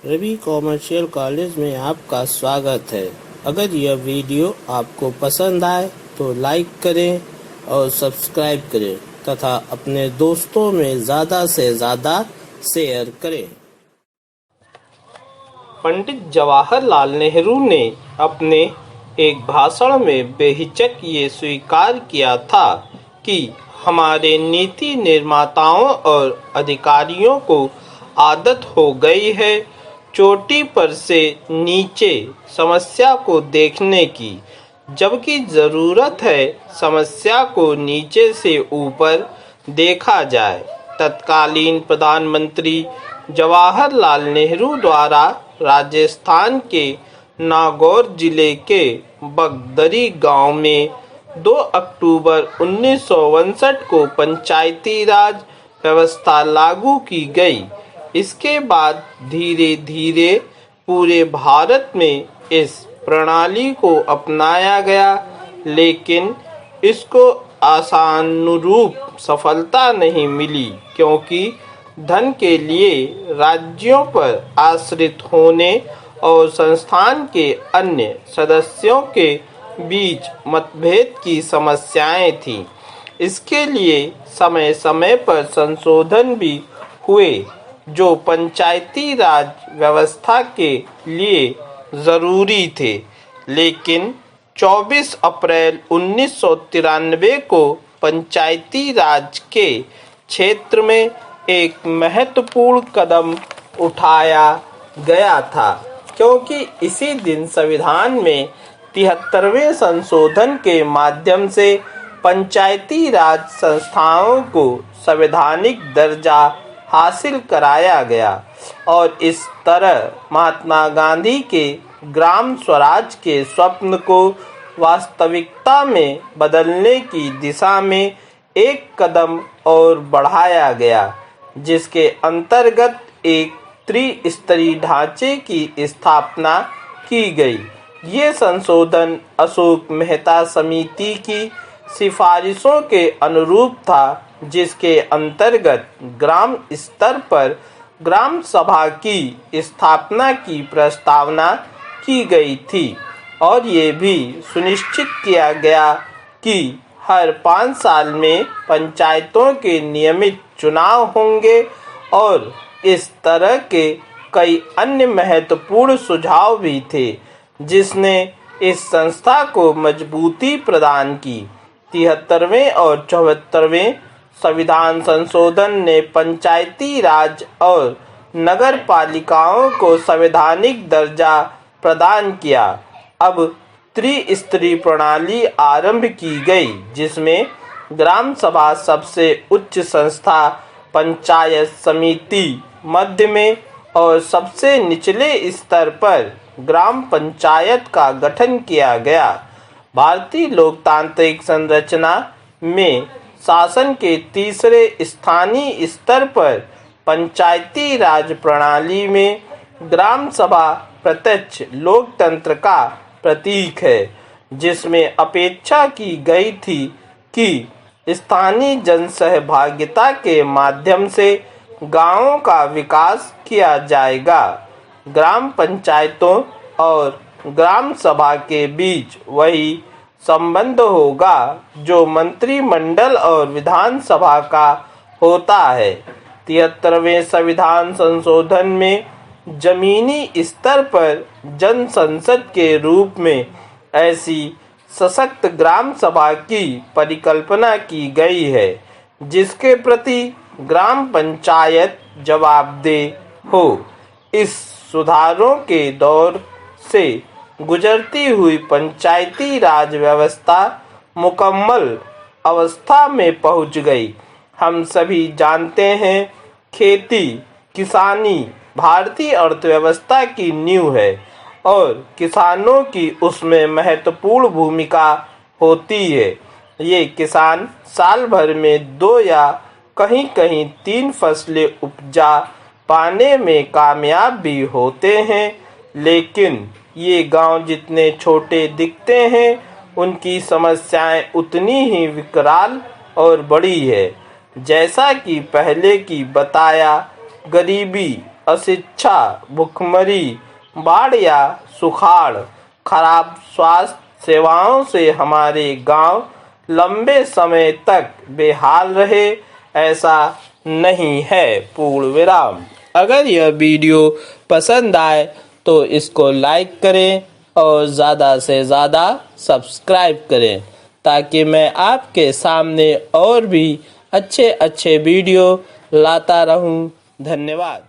Ravi commercial college में आपका स्वागत है। अगर यह वीडियो आपको पसंद आए तो लाइक करें और सब्सक्राइब करें तथा अपने दोस्तों में ज़्यादा से ज़्यादा शेयर करें। पंडित जवाहरलाल नेहरू ने अपने एक भाषण में बेहिचक ये स्वीकार किया था कि हमारे नीति निर्माताओं और अधिकारियों को आदत हो गई है चोटी पर से नीचे समस्या को देखने की, जबकि जरूरत है समस्या को नीचे से ऊपर देखा जाए। तत्कालीन प्रधानमंत्री जवाहरलाल नेहरू द्वारा राजस्थान के नागौर जिले के बगदरी गांव में 2 अक्टूबर 1959 को पंचायती राज व्यवस्था लागू की गई। इसके बाद धीरे धीरे पूरे भारत में इस प्रणाली को अपनाया गया, लेकिन इसको आशानुरूप सफलता नहीं मिली, क्योंकि धन के लिए राज्यों पर आश्रित होने और संस्थान के अन्य सदस्यों के बीच मतभेद की समस्याएं थीं। इसके लिए समय समय पर संशोधन भी हुए जो पंचायती राज व्यवस्था के लिए जरूरी थे, लेकिन 24 अप्रैल 1993 को पंचायती राज के क्षेत्र में एक महत्वपूर्ण कदम उठाया गया था, क्योंकि इसी दिन संविधान में 73वें संशोधन के माध्यम से पंचायती राज संस्थाओं को संवैधानिक दर्जा हासिल कराया गया और इस तरह महात्मा गांधी के ग्राम स्वराज के स्वप्न को वास्तविकता में बदलने की दिशा में एक कदम और बढ़ाया गया, जिसके अंतर्गत एक त्रिस्तरीय ढांचे की स्थापना की गई। ये संशोधन अशोक मेहता समिति की सिफारिशों के अनुरूप था, जिसके अंतर्गत ग्राम स्तर पर ग्राम सभा की स्थापना की प्रस्तावना की गई थी और ये भी सुनिश्चित किया गया कि हर 5 साल में पंचायतों के नियमित चुनाव होंगे और इस तरह के कई अन्य महत्वपूर्ण सुझाव भी थे, जिसने इस संस्था को मजबूती प्रदान की। 73वें और 74वें संविधान संशोधन ने पंचायती राज और नगर पालिकाओं को संवैधानिक दर्जा प्रदान किया। अब त्रिस्तरीय प्रणाली आरंभ की गई, जिसमें ग्राम सभा सबसे उच्च संस्था, पंचायत समिति मध्य में और सबसे निचले स्तर पर ग्राम पंचायत का गठन किया गया। भारतीय लोकतांत्रिक संरचना में शासन के तीसरे स्थानीय स्तर पर पंचायती राज प्रणाली में ग्राम सभा प्रत्यक्ष लोकतंत्र का प्रतीक है, जिसमें अपेक्षा की गई थी कि स्थानीय जनसहभागिता के माध्यम से गांवों का विकास किया जाएगा। ग्राम पंचायतों और ग्राम सभा के बीच वही संबंध होगा जो मंत्रिमंडल और विधानसभा का होता है। 73वें संविधान संशोधन में जमीनी स्तर पर जन संसद के रूप में ऐसी सशक्त ग्राम सभा की परिकल्पना की गई है, जिसके प्रति ग्राम पंचायत जवाबदेह हो। इस सुधारों के दौर से गुजरती हुई पंचायती राज व्यवस्था मुकम्मल अवस्था में पहुंच गई। हम सभी जानते हैं, खेती किसानी भारतीय अर्थव्यवस्था की नींव है और किसानों की उसमें महत्वपूर्ण भूमिका होती है। ये किसान साल भर में 2 या कहीं-कहीं 3 फसलें उपजा पाने में कामयाब भी होते हैं, लेकिन ये गांव जितने छोटे दिखते हैं, उनकी समस्याएं उतनी ही विकराल और बड़ी है। जैसा कि पहले की बताया, गरीबी, अशिक्षा, भुखमरी, बाढ़ या सुखाड़, खराब स्वास्थ्य सेवाओं से हमारे गांव लंबे समय तक बेहाल रहे, ऐसा नहीं है। पूर्ण विराम। अगर यह वीडियो पसंद आए तो इसको लाइक करें और ज़्यादा से ज़्यादा सब्सक्राइब करें, ताकि मैं आपके सामने और भी अच्छे वीडियो लाता रहूं। धन्यवाद।